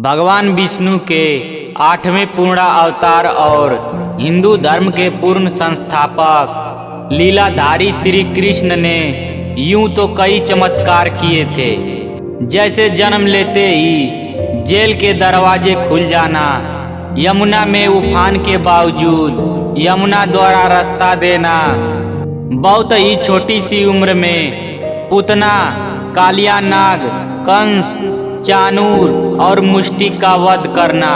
भगवान विष्णु के 8वें पूर्ण अवतार और हिंदू धर्म के पूर्ण संस्थापक लीलाधारी श्री कृष्ण ने यूं तो कई चमत्कार किए थे, जैसे जन्म लेते ही जेल के दरवाजे खुल जाना, यमुना में उफान के बावजूद यमुना द्वारा रास्ता देना, बहुत ही छोटी सी उम्र में पूतना, कालिया नाग, कंस, चाणूर और मुष्टिक का वध करना।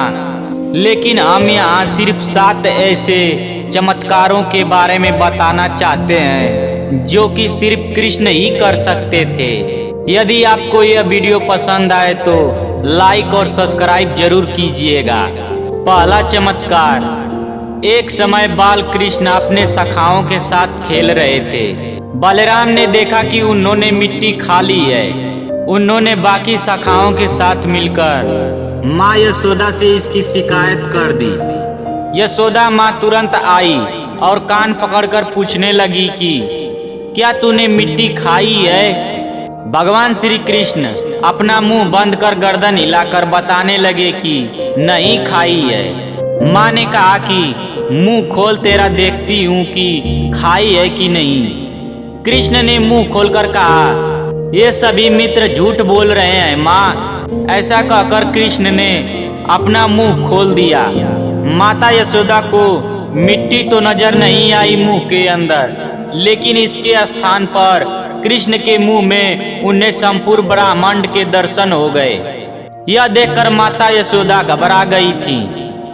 लेकिन हम यहाँ सिर्फ 7 ऐसे चमत्कारों के बारे में बताना चाहते हैं जो कि सिर्फ कृष्ण ही कर सकते थे। यदि आपको यह वीडियो पसंद आए तो लाइक और सब्सक्राइब जरूर कीजिएगा। पहला चमत्कार। एक समय बाल कृष्ण अपने सखाओं के साथ खेल रहे थे। बलराम ने देखा कि उन्होंने मिट्टी खा ली है। उन्होंने बाकी सखाओं के साथ मिलकर माँ यशोदा से इसकी शिकायत कर दी। यशोदा माँ तुरंत आई और कान पकड़कर पूछने लगी कि क्या तूने मिट्टी खाई है? भगवान श्री कृष्ण अपना मुंह बंद कर गर्दन हिलाकर बताने लगे कि नहीं खाई है। माँ ने कहा कि मुंह खोल, तेरा देखती हूँ कि खाई है कि नहीं। कृष्ण ने मुंह खोलकर कहा, ये सभी मित्र झूठ बोल रहे हैं माँ। ऐसा कहकर कृष्ण ने अपना मुंह खोल दिया। माता यशोदा को मिट्टी तो नजर नहीं आई मुंह के अंदर, लेकिन इसके स्थान पर कृष्ण के मुंह में उन्हें संपूर्ण ब्रह्मांड के दर्शन हो गए। यह देखकर माता यशोदा घबरा गई थी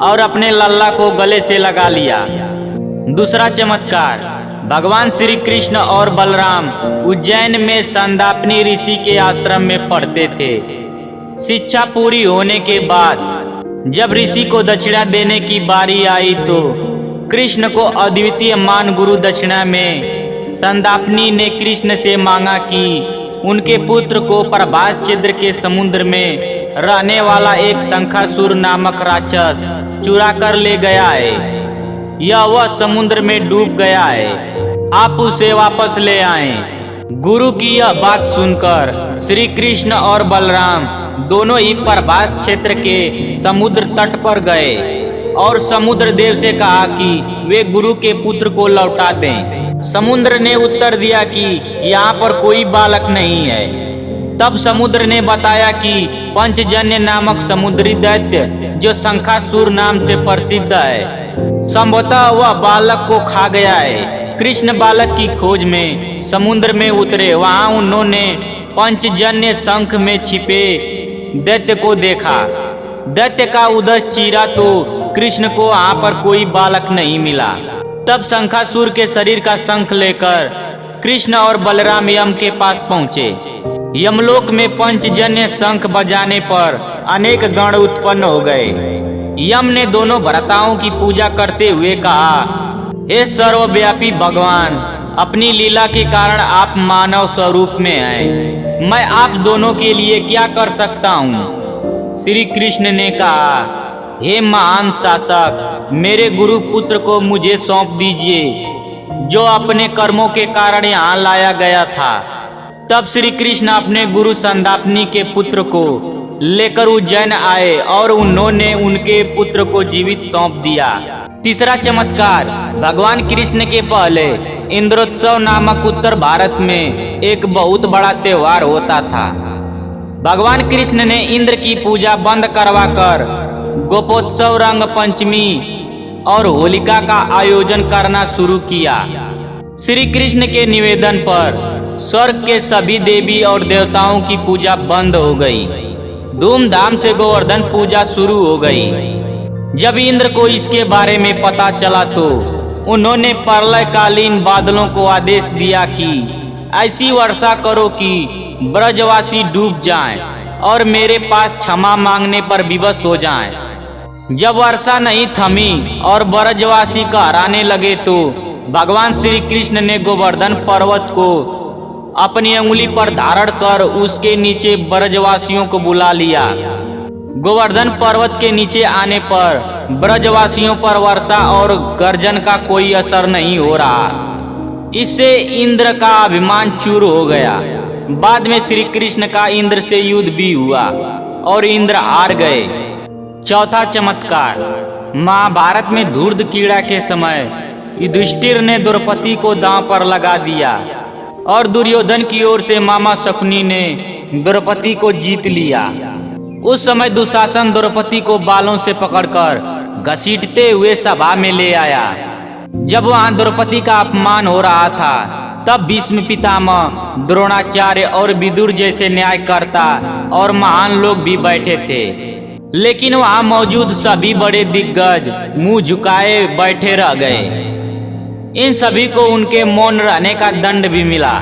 और अपने लल्ला को गले से लगा लिया। दूसरा चमत्कार। भगवान श्री कृष्ण और बलराम उज्जैन में संदापनी ऋषि के आश्रम में पढ़ते थे। शिक्षा पूरी होने के बाद जब ऋषि को दक्षिणा देने की बारी आई तो कृष्ण को अद्वितीय मान गुरु दक्षिणा में संदापनी ने कृष्ण से मांगा कि उनके पुत्र को प्रभास छिद्र के समुद्र में रहने वाला एक शंखासुर नामक राक्षस चुरा कर ले गया है। यह वह समुद्र में डूब गया है, आप उसे वापस ले आएं। गुरु की यह बात सुनकर श्री कृष्ण और बलराम दोनों ही प्रभास क्षेत्र के समुद्र तट पर गए और समुद्र देव से कहा कि वे गुरु के पुत्र को लौटा दें। समुद्र ने उत्तर दिया कि यहाँ पर कोई बालक नहीं है। तब समुद्र ने बताया कि पंचजन्य नामक समुद्री दैत्य जो शंखासुर नाम से प्रसिद्ध है, संभवतः वह बालक को खा गया है। कृष्ण बालक की खोज में समुद्र में उतरे। वहां उन्होंने पंचजन्य शंख में छिपे दैत्य को देखा। दैत्य का उदर चीरा तो कृष्ण को वहां पर कोई बालक नहीं मिला। तब शंखासुर के शरीर का शंख लेकर कृष्ण और बलराम यम के पास पहुंचे। यमलोक में पंचजन्य शंख बजाने पर अनेक गण उत्पन्न हो गए। यम ने दोनों भ्राताओं की पूजा करते हुए कहा, हे सर्वव्यापी भगवान, अपनी लीला के कारण आप मानव स्वरूप में हैं। मैं आप दोनों के लिए क्या कर सकता हूँ? श्री कृष्ण ने कहा, हे महान शासक, मेरे गुरु पुत्र को मुझे सौंप दीजिए, जो अपने कर्मों के कारण यहाँ लाया गया था। तब श्री कृष्ण अपने गुरु संदापनी के पुत्र को लेकर उज्जैन आए और उन्होंने उनके पुत्र को जीवित सौंप दिया। तीसरा चमत्कार। भगवान कृष्ण के पहले इंद्रोत्सव नामक उत्तर भारत में एक बहुत बड़ा त्योहार होता था। भगवान कृष्ण ने इंद्र की पूजा बंद करवाकर गोपोत्सव, रंग पंचमी और होलिका का आयोजन करना शुरू किया। श्री कृष्ण के निवेदन पर स्वर्ग के सभी देवी और देवताओं की पूजा बंद हो गई। धूमधाम से गोवर्धन पूजा शुरू हो गई। जब इंद्र को इसके बारे में पता चला तो उन्होंने प्रलयकालीन बादलों को आदेश दिया कि ऐसी वर्षा करो कि ब्रजवासी डूब जाएं और मेरे पास क्षमा मांगने पर विवश हो जाएं। जब वर्षा नहीं थमी और ब्रजवासी कहराने लगे तो भगवान श्री कृष्ण ने गोवर्धन पर्वत को अपनी अंगुली पर धारण कर उसके नीचे ब्रजवासियों को बुला लिया। गोवर्धन पर्वत के नीचे आने पर ब्रजवासियों पर वर्षा और गर्जन का कोई असर नहीं हो रहा। इससे इंद्र का अभिमान चूर हो गया। बाद में श्री कृष्ण का इंद्र से युद्ध भी हुआ। और इंद्र हार गए। चौथा चमत्कार, महाभारत में धूर्त कीड़ा के समय युधिष्ठिर ने द्रौपदी को दांव पर लगा दिया और दुर्योधन की ओर से मामा शकुनी ने द्रौपदी को जीत लिया। उस समय दुशासन द्रौपदी को बालों से पकड़कर घसीटते हुए सभा में ले आया। जब वहां द्रौपदी का अपमान हो रहा था, तब भीष्म पितामह, द्रोणाचार्य और विदुर जैसे न्यायकर्ता और महान लोग भी बैठे थे। लेकिन वहां मौजूद सभी बड़े दिग्गज मुंह झुकाए बैठे रह गए। इन सभी को उनके मौन रहने का दंड भी मिला।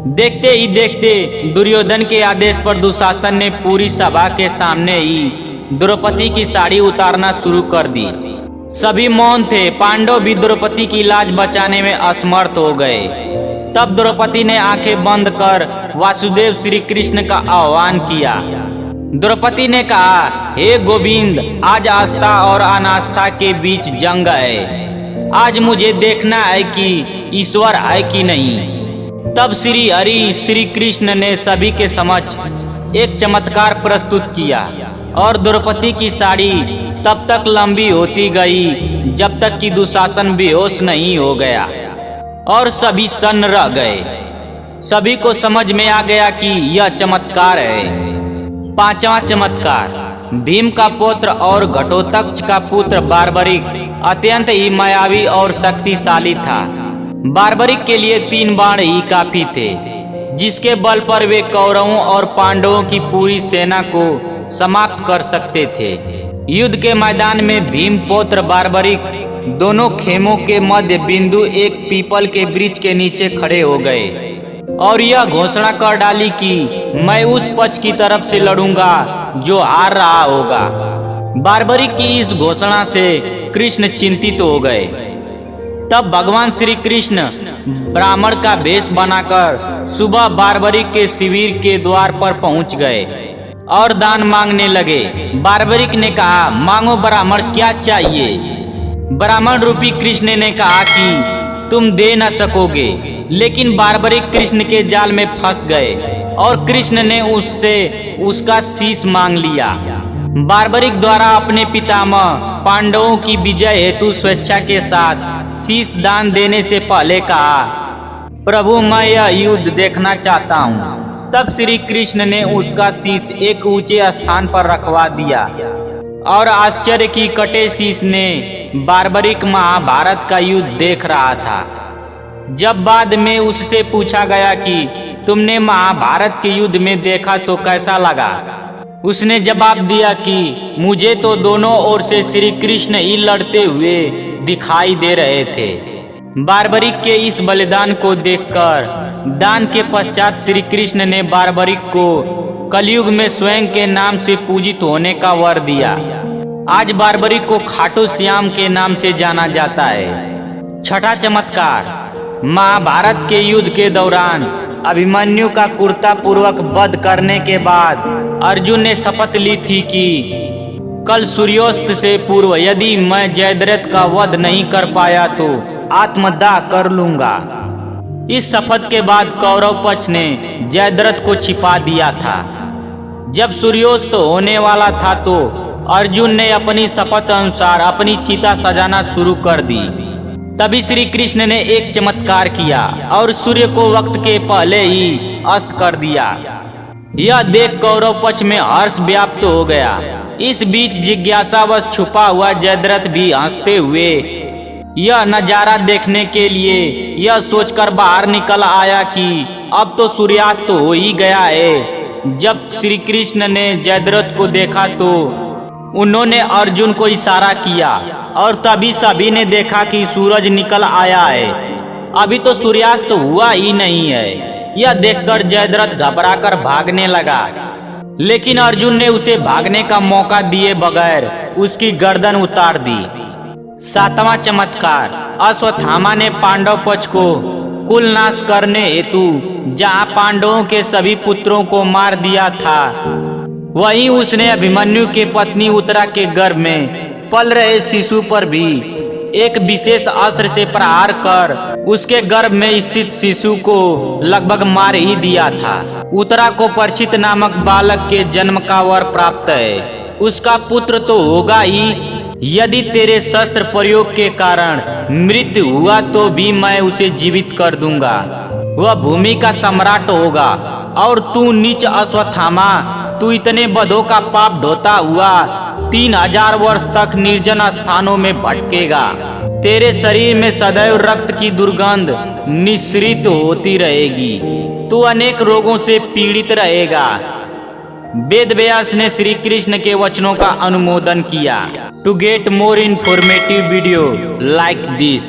देखते ही देखते दुर्योधन के आदेश पर दुशासन ने पूरी सभा के सामने ही द्रौपदी की साड़ी उतारना शुरू कर दी। सभी मौन थे। पांडव भी द्रौपदी की लाज बचाने में असमर्थ हो गए। तब द्रौपदी ने आंखें बंद कर वासुदेव श्री कृष्ण का आह्वान किया। द्रौपदी ने कहा, हे गोविंद, आज आस्था और अनास्था के बीच जंग है। आज मुझे देखना है कि ईश्वर है कि नहीं। तब श्री हरि श्री कृष्ण ने सभी के समक्ष एक चमत्कार प्रस्तुत किया और द्रौपदी की साड़ी तब तक लंबी होती गई जब तक कि दुशासन बेहोश नहीं हो गया और सभी सन्न रह गए। सभी को समझ में आ गया कि यह चमत्कार है। पांचवा चमत्कार, भीम का पुत्र और घटोत्कच का पुत्र बार्बरिक अत्यंत ही मायावी और शक्तिशाली था। बार्बरिक के लिए 3 बाण ही काफी थे, जिसके बल पर वे कौरवों और पांडवों की पूरी सेना को समाप्त कर सकते थे। युद्ध के मैदान में भीम पुत्र बार्बरिक दोनों खेमों के मध्य बिंदु एक पीपल के वृक्ष के नीचे खड़े हो गए और यह घोषणा कर डाली कि मैं उस पक्ष की तरफ से लड़ूंगा जो हार रहा होगा। बार्बरिक की इस घोषणा से कृष्ण चिंतित हो गए। तब भगवान श्री कृष्ण ब्राह्मण का वेश बनाकर सुबह बार्बरिक के शिविर के द्वार पर पहुंच गए और दान मांगने लगे। बार्बरिक ने कहा, मांगो ब्राह्मण, क्या चाहिए? ब्राह्मण रूपी कृष्ण ने कहा कि तुम दे न सकोगे। लेकिन बार्बरिक कृष्ण के जाल में फंस गए और कृष्ण ने उससे उसका शीश मांग लिया। बार्बरिक द्वारा अपने पितामह पांडवों की विजय हेतु स्वेच्छा के साथ शीश दान देने से पहले कहा, प्रभु, मैं यह युद्ध देखना चाहता हूँ। तब श्री कृष्ण ने उसका शीश एक ऊंचे स्थान पर रखवा दिया और आश्चर्य की कटे शीश ने बार्बरिक महाभारत का युद्ध देख रहा था। जब बाद में उससे पूछा गया कि तुमने महाभारत के युद्ध में देखा तो कैसा लगा, उसने जवाब दिया कि मुझे तो दोनों ओर से श्री कृष्ण ही लड़ते हुए दिखाई दे रहे थे। बार्बरिक के इस बलिदान को देखकर दान के पश्चात श्री कृष्ण ने बार्बरिक को कलयुग में स्वयं के नाम से पूजित होने का वर दिया। आज बार्बरिक को खाटू श्याम के नाम से जाना जाता है। छठा चमत्कार, महाभारत के युद्ध के दौरान अभिमन्यु का क्रूरतापूर्वक वध करने के बाद अर्जुन ने शपथ ली थी कि कल सूर्यास्त से पूर्व यदि मैं जयद्रथ का वध नहीं कर पाया तो आत्मदाह कर लूंगा। इस शपथ के बाद कौरव पक्ष ने जयद्रथ को छिपा दिया था। जब सूर्यास्त होने वाला था तो अर्जुन ने अपनी शपथ अनुसार अपनी चिता सजाना शुरू कर दी। तभी श्री कृष्ण ने एक चमत्कार किया और सूर्य को वक्त के पहले ही अस्त कर दिया। यह देख कौरव पक्ष में हर्ष व्याप्त हो गया। इस बीच जिज्ञासावश छुपा हुआ जयद्रथ भी हंसते हुए यह नजारा देखने के लिए यह सोचकर बाहर निकल आया कि अब तो सूर्यास्त हो ही गया है। जब श्री कृष्ण ने जयद्रथ को देखा तो उन्होंने अर्जुन को इशारा किया और तभी सभी ने देखा कि सूरज निकल आया है। अभी तो सूर्यास्त हुआ ही नहीं है। यह देखकर जयद्रथ घबराकर भागने लगा, लेकिन अर्जुन ने उसे भागने का मौका दिए बगैर उसकी गर्दन उतार दी। सातवां चमत्कार, अश्वत्थामा ने पांडव पक्ष को कुल नाश करने हेतु जहाँ पांडवों के सभी पुत्रों को मार दिया था, वहीं उसने अभिमन्यु के पत्नी उत्तरा के गर्भ में पल रहे शिशु पर भी एक विशेष अस्त्र से प्रहार कर उसके गर्भ में स्थित शिशु को लगभग मार ही दिया था। उत्तरा को परीक्षित नामक बालक के जन्म का वर प्राप्त है। उसका पुत्र तो होगा ही, यदि तेरे शस्त्र प्रयोग के कारण मृत्यु हुआ तो भी मैं उसे जीवित कर दूंगा। वह भूमि का सम्राट होगा और तू नीच अश्वत्थामा, तू इतने बधों का पाप ढोता हुआ 3000 वर्ष तक निर्जन स्थानों में भटकेगा। तेरे शरीर में सदैव रक्त की दुर्गंध निःसृत होती रहेगी। तू अनेक रोगों से पीड़ित रहेगा। वेद व्यास ने श्री कृष्ण के वचनों का अनुमोदन किया। To get more informative video like this,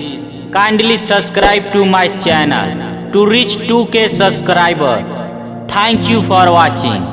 kindly subscribe to my channel to reach 2K subscriber. Thank you for watching.